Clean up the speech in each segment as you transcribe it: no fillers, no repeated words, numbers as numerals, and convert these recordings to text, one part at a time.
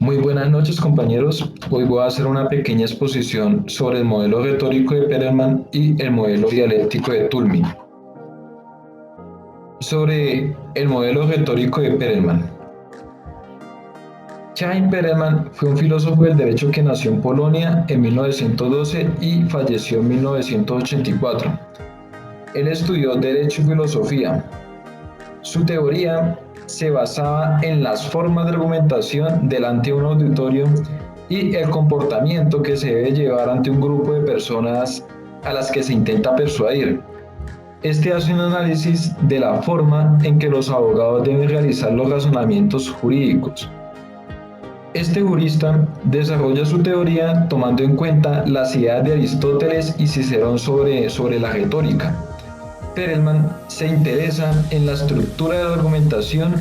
Muy buenas noches, compañeros. Hoy voy a hacer una pequeña exposición sobre el modelo retórico de Perelman y el modelo dialéctico de Toulmin. Sobre el modelo retórico de Perelman. Chaim Perelman fue un filósofo del derecho que nació en Polonia en 1912 y falleció en 1984. Él estudió Derecho y Filosofía. Su teoría se basaba en las formas de argumentación delante de un auditorio y el comportamiento que se debe llevar ante un grupo de personas a las que se intenta persuadir. Este hace un análisis de la forma en que los abogados deben realizar los razonamientos jurídicos. Este jurista desarrolla su teoría tomando en cuenta las ideas de Aristóteles y Cicerón sobre la retórica. Perelman se interesa en la estructura de la argumentación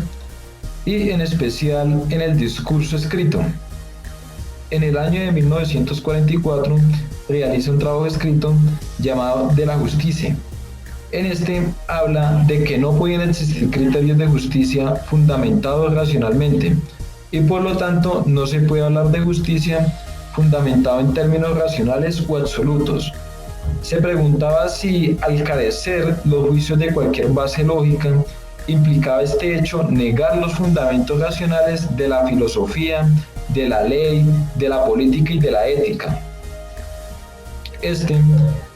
y en especial en el discurso escrito. En el año de 1944 realiza un trabajo escrito llamado De la justicia. En este habla de que no pueden existir criterios de justicia fundamentados racionalmente y por lo tanto no se puede hablar de justicia fundamentado en términos racionales o absolutos. Se preguntaba si, al carecer los juicios de cualquier base lógica, implicaba este hecho negar los fundamentos racionales de la filosofía, de la ley, de la política y de la ética. Este,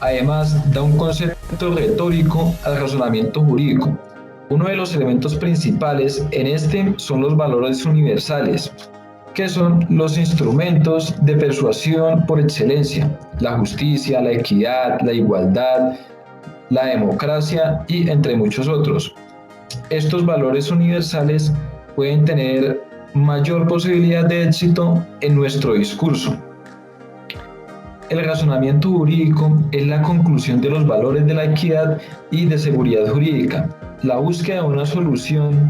además, da un concepto retórico al razonamiento jurídico. Uno de los elementos principales en este son los valores universales, que son los instrumentos de persuasión por excelencia: la justicia, la equidad, la igualdad, la democracia y entre muchos otros. Estos valores universales pueden tener mayor posibilidad de éxito en nuestro discurso. El razonamiento jurídico es la conclusión de los valores de la equidad y de seguridad jurídica, la búsqueda de una solución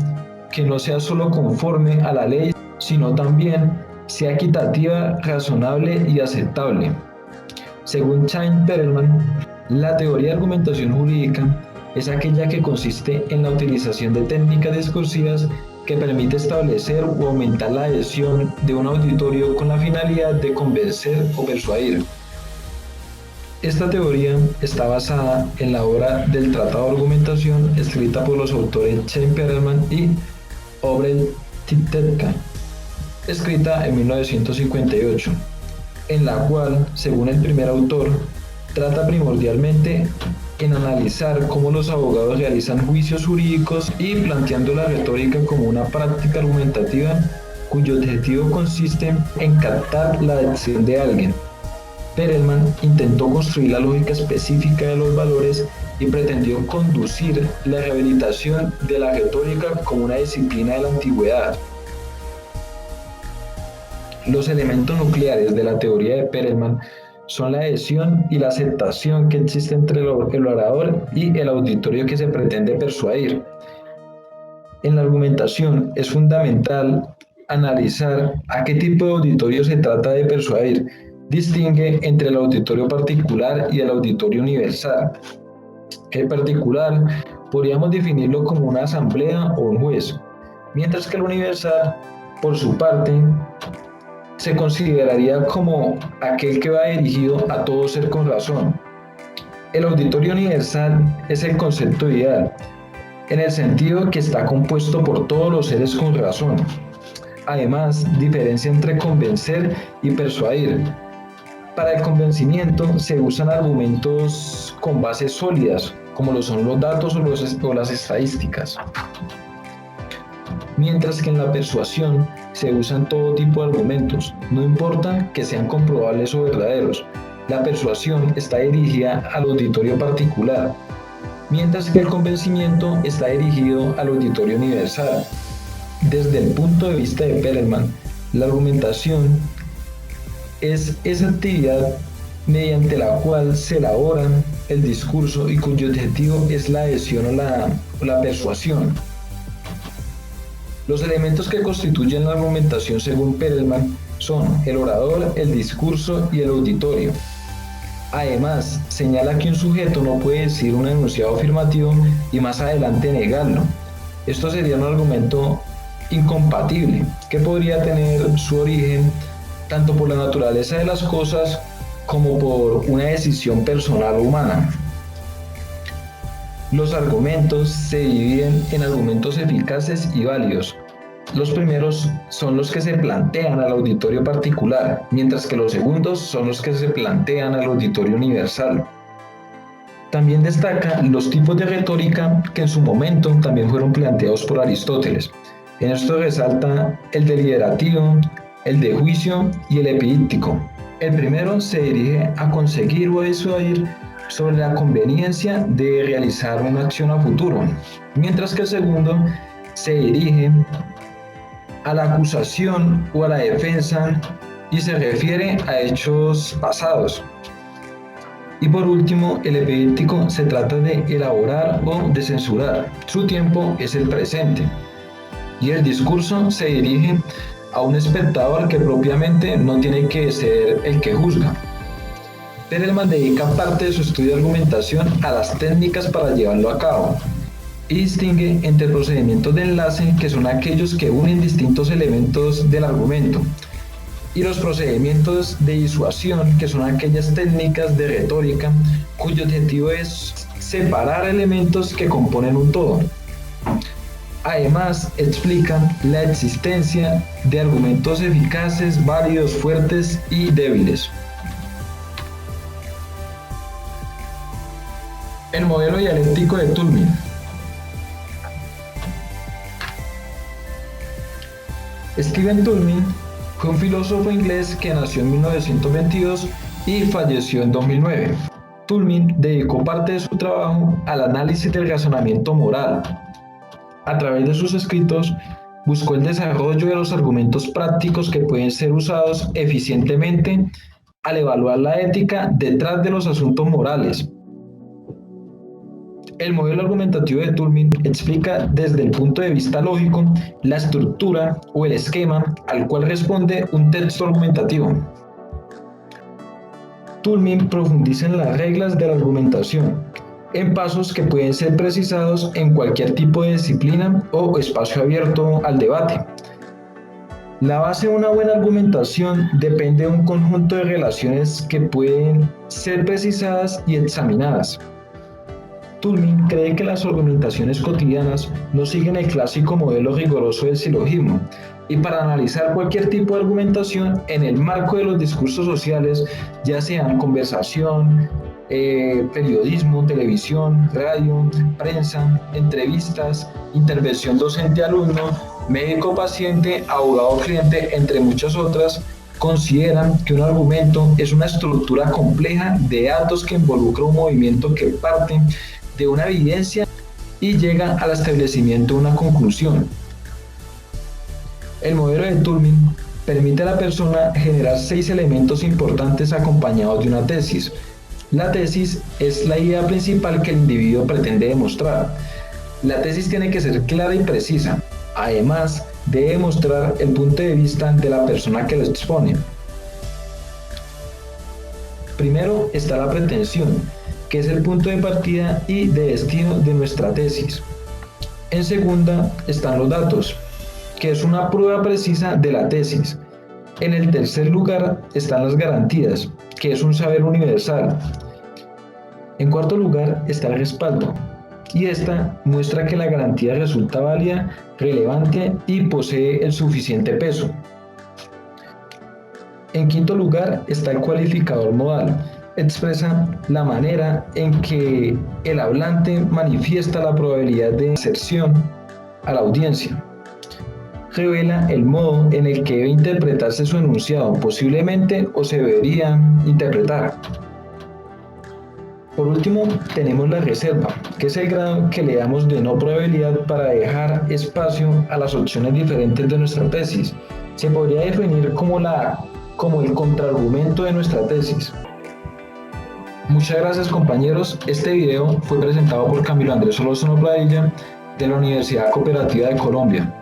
que no sea solo conforme a la ley, sino también sea equitativa, razonable y aceptable. Según Chaim Perelman, la teoría de argumentación jurídica es aquella que consiste en la utilización de técnicas discursivas que permite establecer o aumentar la adhesión de un auditorio con la finalidad de convencer o persuadir. Esta teoría está basada en la obra del Tratado de Argumentación escrita por los autores Chaim Perelman y Obrel Titetka, escrita en 1958, en la cual, según el primer autor, trata primordialmente en analizar cómo los abogados realizan juicios jurídicos y planteando la retórica como una práctica argumentativa cuyo objetivo consiste en captar la atención de alguien. Perelman intentó construir la lógica específica de los valores y pretendió conducir la rehabilitación de la retórica como una disciplina de la antigüedad. Los elementos nucleares de la teoría de Perelman son la adhesión y la aceptación que existe entre el orador y el auditorio que se pretende persuadir. En la argumentación es fundamental analizar a qué tipo de auditorio se trata de persuadir. Distingue entre el auditorio particular y el auditorio universal. El particular podríamos definirlo como una asamblea o un juez, mientras que el universal, por su parte, se consideraría como aquel que va dirigido a todo ser con razón. El auditorio universal es el concepto ideal, en el sentido que está compuesto por todos los seres con razón. Además, diferencia entre convencer y persuadir. Para el convencimiento se usan argumentos con bases sólidas, como lo son los datos o las estadísticas. Mientras que en la persuasión se usan todo tipo de argumentos, no importa que sean comprobables o verdaderos. La persuasión está dirigida al auditorio particular, mientras que el convencimiento está dirigido al auditorio universal. Desde el punto de vista de Perelman, la argumentación es esa actividad mediante la cual se elabora el discurso y cuyo objetivo es la adhesión o la persuasión. Los elementos que constituyen la argumentación según Perelman son el orador, el discurso y el auditorio. Además, señala que un sujeto no puede decir un enunciado afirmativo y más adelante negarlo. Esto sería un argumento incompatible, que podría tener su origen tanto por la naturaleza de las cosas como por una decisión personal humana. Los argumentos se dividen en argumentos eficaces y válidos. Los primeros son los que se plantean al auditorio particular, mientras que los segundos son los que se plantean al auditorio universal. También destaca los tipos de retórica que en su momento también fueron planteados por Aristóteles. En esto resalta el deliberativo, el de juicio y el epidíptico. El primero se dirige a conseguir o disuadir sobre la conveniencia de realizar una acción a futuro, mientras que el segundo se dirige a la acusación o a la defensa y se refiere a hechos pasados. Y por último, el epidíptico se trata de elaborar o de censurar. Su tiempo es el presente. Y el discurso se dirige a un espectador que propiamente no tiene que ser el que juzga. Perelman dedica parte de su estudio de argumentación a las técnicas para llevarlo a cabo y distingue entre procedimientos de enlace, que son aquellos que unen distintos elementos del argumento, y los procedimientos de disuasión, que son aquellas técnicas de retórica cuyo objetivo es separar elementos que componen un todo. Además, explican la existencia de argumentos eficaces, válidos, fuertes y débiles. El modelo dialéctico de Toulmin. Stephen Toulmin fue un filósofo inglés que nació en 1922 y falleció en 2009. Toulmin dedicó parte de su trabajo al análisis del razonamiento moral. A través de sus escritos, buscó el desarrollo de los argumentos prácticos que pueden ser usados eficientemente al evaluar la ética detrás de los asuntos morales. El modelo argumentativo de Toulmin explica desde el punto de vista lógico la estructura o el esquema al cual responde un texto argumentativo. Toulmin profundiza en las reglas de la argumentación, en pasos que pueden ser precisados en cualquier tipo de disciplina o espacio abierto al debate. La base de una buena argumentación depende de un conjunto de relaciones que pueden ser precisadas y examinadas. Toulmin cree que las argumentaciones cotidianas no siguen el clásico modelo riguroso del silogismo, y para analizar cualquier tipo de argumentación en el marco de los discursos sociales, ya sean conversación, periodismo, televisión, radio, prensa, entrevistas, intervención docente-alumno, médico-paciente, abogado-cliente, entre muchas otras, consideran que un argumento es una estructura compleja de datos que involucra un movimiento que parte de una evidencia y llega al establecimiento de una conclusión. El modelo de Toulmin permite a la persona generar 6 elementos importantes acompañados de una tesis. La tesis es la idea principal que el individuo pretende demostrar. La tesis tiene que ser clara y precisa. Además, debe demostrar el punto de vista de la persona que lo expone. Primero está la pretensión, que es el punto de partida y de destino de nuestra tesis. En segunda están los datos, que es una prueba precisa de la tesis. En el tercer lugar están las garantías, que es un saber universal. En cuarto lugar está el respaldo, y esta muestra que la garantía resulta válida, relevante y posee el suficiente peso. En quinto lugar está el cualificador modal. Expresa la manera en que el hablante manifiesta la probabilidad de aserción a la audiencia. Revela el modo en el que debe interpretarse su enunciado, posiblemente, o se debería interpretar. Por último, tenemos la reserva, que es el grado que le damos de no probabilidad para dejar espacio a las opciones diferentes de nuestra tesis. Se podría definir como el contraargumento de nuestra tesis. Muchas gracias, compañeros. Este video fue presentado por Camilo Andrés Solórzano Pradilla de la Universidad Cooperativa de Colombia.